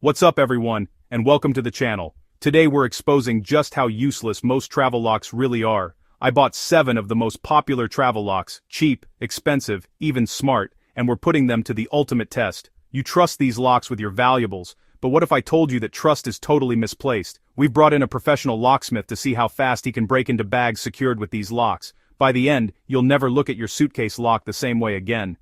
What's up everyone, and welcome to the channel. Today we're exposing just how useless most travel locks really are. I bought 7 of the most popular travel locks, cheap, expensive, even smart, and we're putting them to the ultimate test. You trust these locks with your valuables, but what if I told you that trust is totally misplaced? We've brought in a professional locksmith to see how fast he can break into bags secured with these locks. By the end, you'll never look at your suitcase lock the same way again.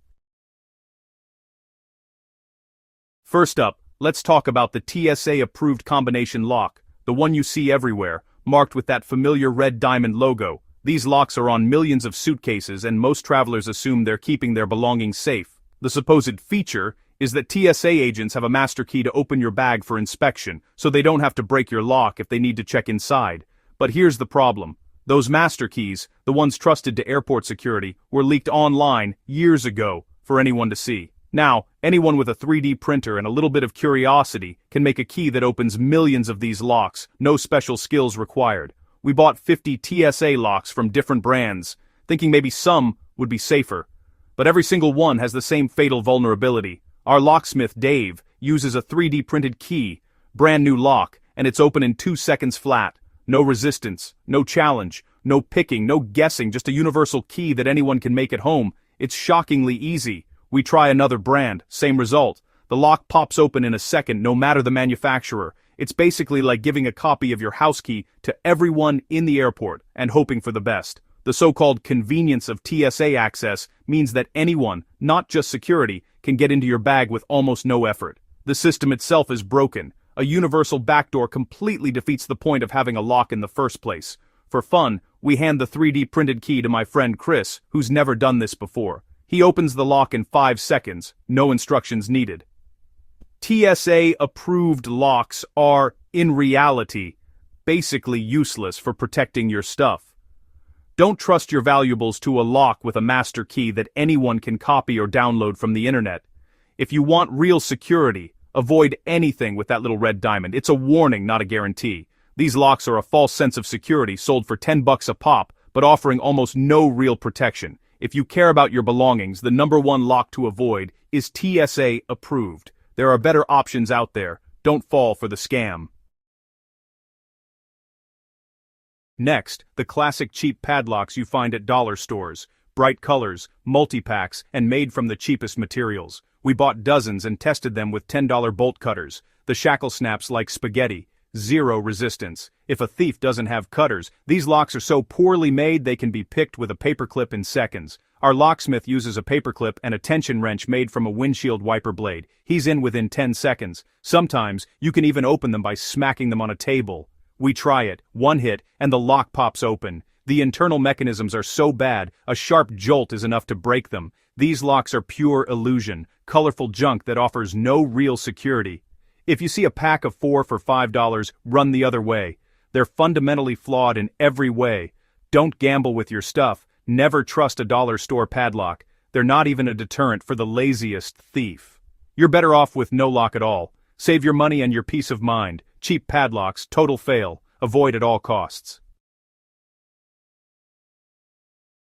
First up, let's talk about the TSA-Approved combination lock, the one you see everywhere, marked with that familiar red diamond logo. These locks are on millions of suitcases and most travelers assume they're keeping their belongings safe. The supposed feature is that TSA agents have a master key to open your bag for inspection, so they don't have to break your lock if they need to check inside. But here's the problem. Those master keys, the ones trusted to airport security, were leaked online years ago for anyone to see. Now, anyone with a 3D printer and a little bit of curiosity can make a key that opens millions of these locks, no special skills required. We bought 50 TSA locks from different brands, thinking maybe some would be safer. But every single one has the same fatal vulnerability. Our locksmith, Dave, uses a 3D printed key, brand new lock, and it's open in 2 seconds flat. No resistance, no challenge, no picking, no guessing, just a universal key that anyone can make at home. It's shockingly easy. We try another brand, same result. The lock pops open in a second no matter the manufacturer. It's basically like giving a copy of your house key to everyone in the airport and hoping for the best. The so-called convenience of TSA access means that anyone, not just security, can get into your bag with almost no effort. The system itself is broken. A universal backdoor completely defeats the point of having a lock in the first place. For fun, we hand the 3D printed key to my friend Chris, who's never done this before. He opens the lock in 5 seconds, no instructions needed. TSA-approved locks are, in reality, basically useless for protecting your stuff. Don't trust your valuables to a lock with a master key that anyone can copy or download from the internet. If you want real security, avoid anything with that little red diamond. It's a warning, not a guarantee. These locks are a false sense of security sold for $10 a pop, but offering almost no real protection. If you care about your belongings, the #1 lock to avoid is TSA-approved. There are better options out there. Don't fall for the scam. Next, the classic cheap padlocks you find at dollar stores. Bright colors, multi-packs, and made from the cheapest materials. We bought dozens and tested them with $10 bolt cutters. The shackle snaps like spaghetti. Zero resistance. If a thief doesn't have cutters, these locks are so poorly made they can be picked with a paperclip in seconds. Our locksmith uses a paperclip and a tension wrench made from a windshield wiper blade. He's in within 10 seconds. Sometimes, you can even open them by smacking them on a table. We try it, 1 hit, and the lock pops open. The internal mechanisms are so bad, a sharp jolt is enough to break them. These locks are pure illusion, colorful junk that offers no real security. If you see a pack of 4 for $5, run the other way. They're fundamentally flawed in every way. Don't gamble with your stuff. Never trust a dollar store padlock. They're not even a deterrent for the laziest thief. You're better off with no lock at all. Save your money and your peace of mind. Cheap padlocks, total fail. Avoid at all costs.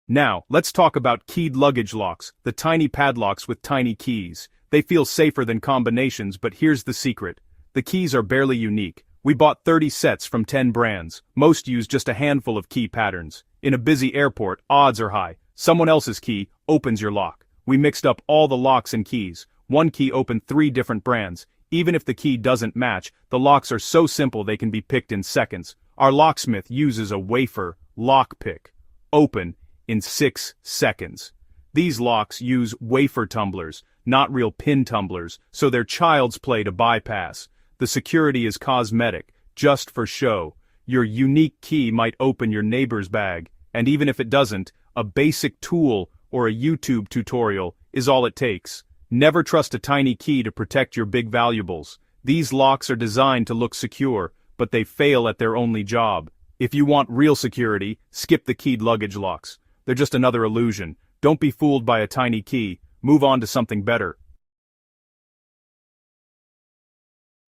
Now, let's talk about keyed luggage locks, the tiny padlocks with tiny keys. They feel safer than combinations, but here's the secret. The keys are barely unique. We bought 30 sets from 10 brands. Most use just a handful of key patterns. In a busy airport, odds are high. Someone else's key opens your lock. We mixed up all the locks and keys. One key opened 3 different brands. Even if the key doesn't match, the locks are so simple they can be picked in seconds. Our locksmith uses a wafer lock pick. Open in 6 seconds. These locks use wafer tumblers, not real pin tumblers, so they're child's play to bypass. The security is cosmetic, just for show. Your unique key might open your neighbor's bag, and even if it doesn't, a basic tool or a YouTube tutorial is all it takes. Never trust a tiny key to protect your big valuables. These locks are designed to look secure, but they fail at their only job. If you want real security, skip the keyed luggage locks. They're just another illusion. Don't be fooled by a tiny key. Move on to something better.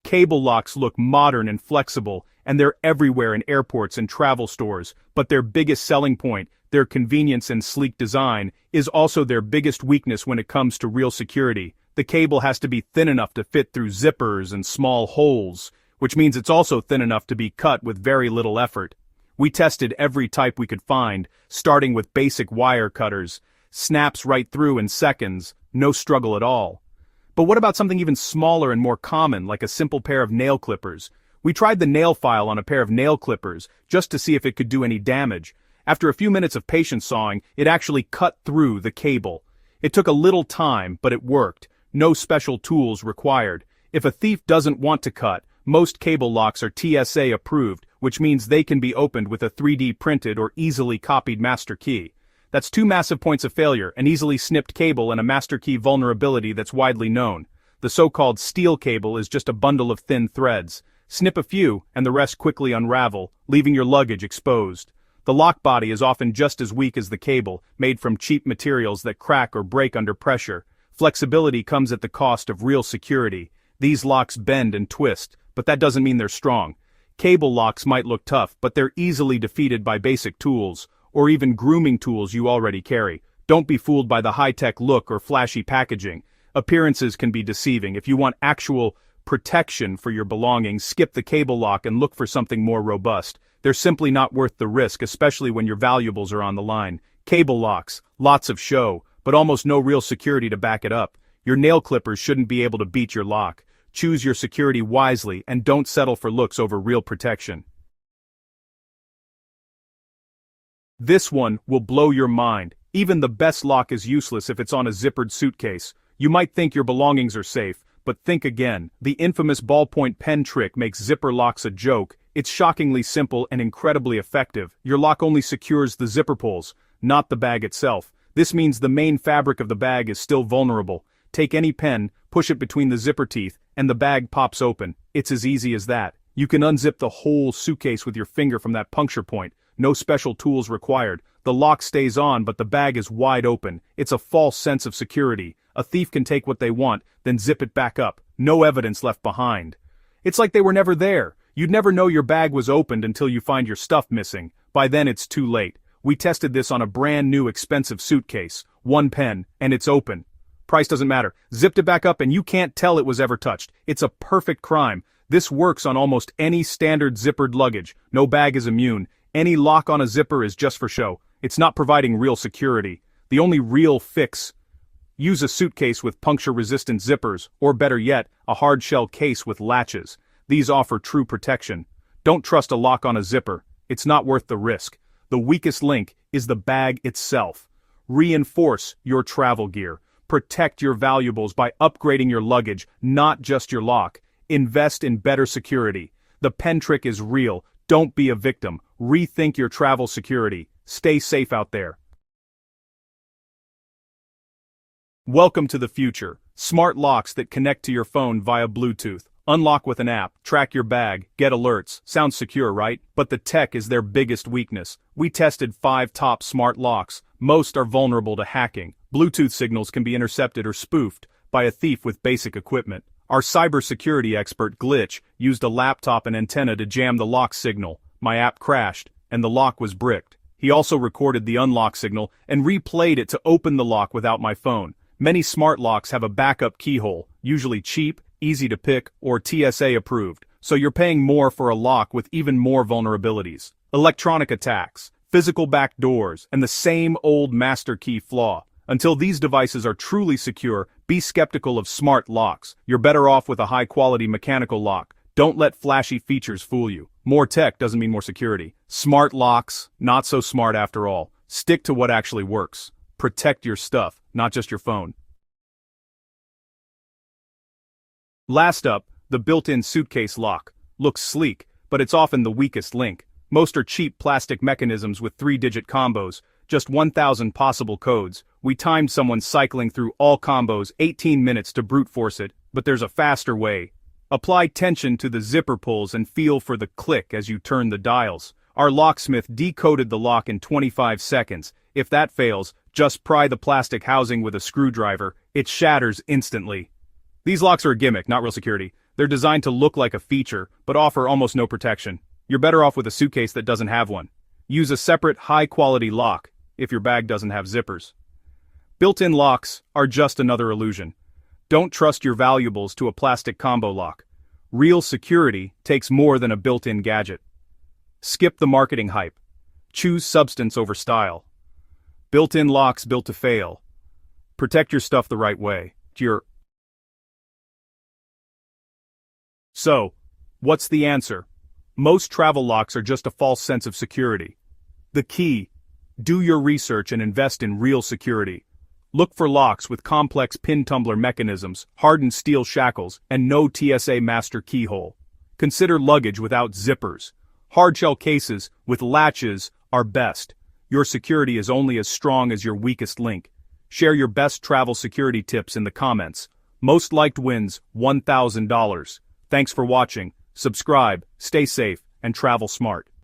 Cable locks look modern and flexible, and they're everywhere in airports and travel stores, but their biggest selling point, their convenience and sleek design, is also their biggest weakness when it comes to real security. the cable has to be thin enough to fit through zippers and small holes, which means it's also thin enough to be cut with very little effort. We tested every type we could find, starting with basic wire cutters. Snaps right through in seconds, no struggle at all. But what about something even smaller and more common, like a simple pair of nail clippers? We tried the nail file on a pair of nail clippers, just to see if it could do any damage. After a few minutes of patient sawing, it actually cut through the cable. It took a little time, but it worked. No special tools required. If a thief doesn't want to cut, most cable locks are TSA approved, which means they can be opened with a 3D printed or easily copied master key. That's 2 massive points of failure, an easily snipped cable and a master key vulnerability that's widely known. The so-called steel cable is just a bundle of thin threads. Snip a few, and the rest quickly unravel, leaving your luggage exposed. The lock body is often just as weak as the cable, made from cheap materials that crack or break under pressure. Flexibility comes at the cost of real security. These locks bend and twist, but that doesn't mean they're strong. Cable locks might look tough, but they're easily defeated by basic tools, or even grooming tools you already carry. Don't be fooled by the high-tech look or flashy packaging. Appearances can be deceiving. If you want actual protection for your belongings, skip the cable lock and look for something more robust. They're simply not worth the risk, especially when your valuables are on the line. Cable locks, lots of show, but almost no real security to back it up. Your nail clippers shouldn't be able to beat your lock. Choose your security wisely and don't settle for looks over real protection. This one will blow your mind. Even the best lock is useless if it's on a zippered suitcase. You might think your belongings are safe, but think again. The infamous ballpoint pen trick makes zipper locks a joke. It's shockingly simple and incredibly effective. Your lock only secures the zipper pulls, not the bag itself. This means the main fabric of the bag is still vulnerable. Take any pen, push it between the zipper teeth, and the bag pops open. It's as easy as that. You can unzip the whole suitcase with your finger from that puncture point. No special tools required. The lock stays on, but the bag is wide open. It's a false sense of security. A thief can take what they want, then zip it back up. No evidence left behind. It's like they were never there. You'd never know your bag was opened until you find your stuff missing. By then it's too late. We tested this on a brand new expensive suitcase. 1 pen, and it's open. Price doesn't matter. Zipped it back up and you can't tell it was ever touched. It's a perfect crime. This works on almost any standard zippered luggage. No bag is immune. Any lock on a zipper is just for show. It's not providing real security. The only real fix: use a suitcase with puncture-resistant zippers, or better yet, a hard-shell case with latches. These offer true protection. Don't trust a lock on a zipper. It's not worth the risk. The weakest link is the bag itself. Reinforce your travel gear. Protect your valuables by upgrading your luggage, not just your lock. Invest in better security. The pen trick is real. Don't be a victim. Rethink your travel security. Stay safe out there. Welcome to the future. Smart locks that connect to your phone via Bluetooth. Unlock with an app, track your bag, get alerts. Sounds secure, right? But the tech is their biggest weakness. We tested 5 top smart locks. Most are vulnerable to hacking. Bluetooth signals can be intercepted or spoofed by a thief with basic equipment. Our cybersecurity expert, Glitch, used a laptop and antenna to jam the lock signal. My app crashed, and the lock was bricked. He also recorded the unlock signal and replayed it to open the lock without my phone. Many smart locks have a backup keyhole, usually cheap, easy to pick, or TSA approved, so you're paying more for a lock with even more vulnerabilities. Electronic attacks, physical backdoors, and the same old master key flaw. Until these devices are truly secure, be skeptical of smart locks. You're better off with a high-quality mechanical lock. Don't let flashy features fool you. More tech doesn't mean more security. Smart locks, not so smart after all. Stick to what actually works. Protect your stuff, not just your phone. Last up, the built-in suitcase lock. Looks sleek, but it's often the weakest link. Most are cheap plastic mechanisms with 3-digit combos, just 1,000 possible codes. We timed someone cycling through all combos 18 minutes to brute force it, but there's a faster way. Apply tension to the zipper pulls and feel for the click as you turn the dials. Our locksmith decoded the lock in 25 seconds. If that fails, just pry the plastic housing with a screwdriver. It shatters instantly. These locks are a gimmick, not real security. They're designed to look like a feature, but offer almost no protection. You're better off with a suitcase that doesn't have one. Use a separate, high-quality lock if your bag doesn't have zippers. Built-in locks are just another illusion. Don't trust your valuables to a plastic combo lock. Real security takes more than a built-in gadget. Skip the marketing hype. Choose substance over style. Built-in locks built to fail. Protect your stuff the right way. So, what's the answer? Most travel locks are just a false sense of security. The key: do your research and invest in real security. Look for locks with complex pin tumbler mechanisms, hardened steel shackles, and no TSA master keyhole. Consider luggage without zippers. Hardshell cases with latches are best. Your security is only as strong as your weakest link. Share your best travel security tips in the comments. Most liked wins $1,000. Thanks for watching. Subscribe, stay safe, and travel smart.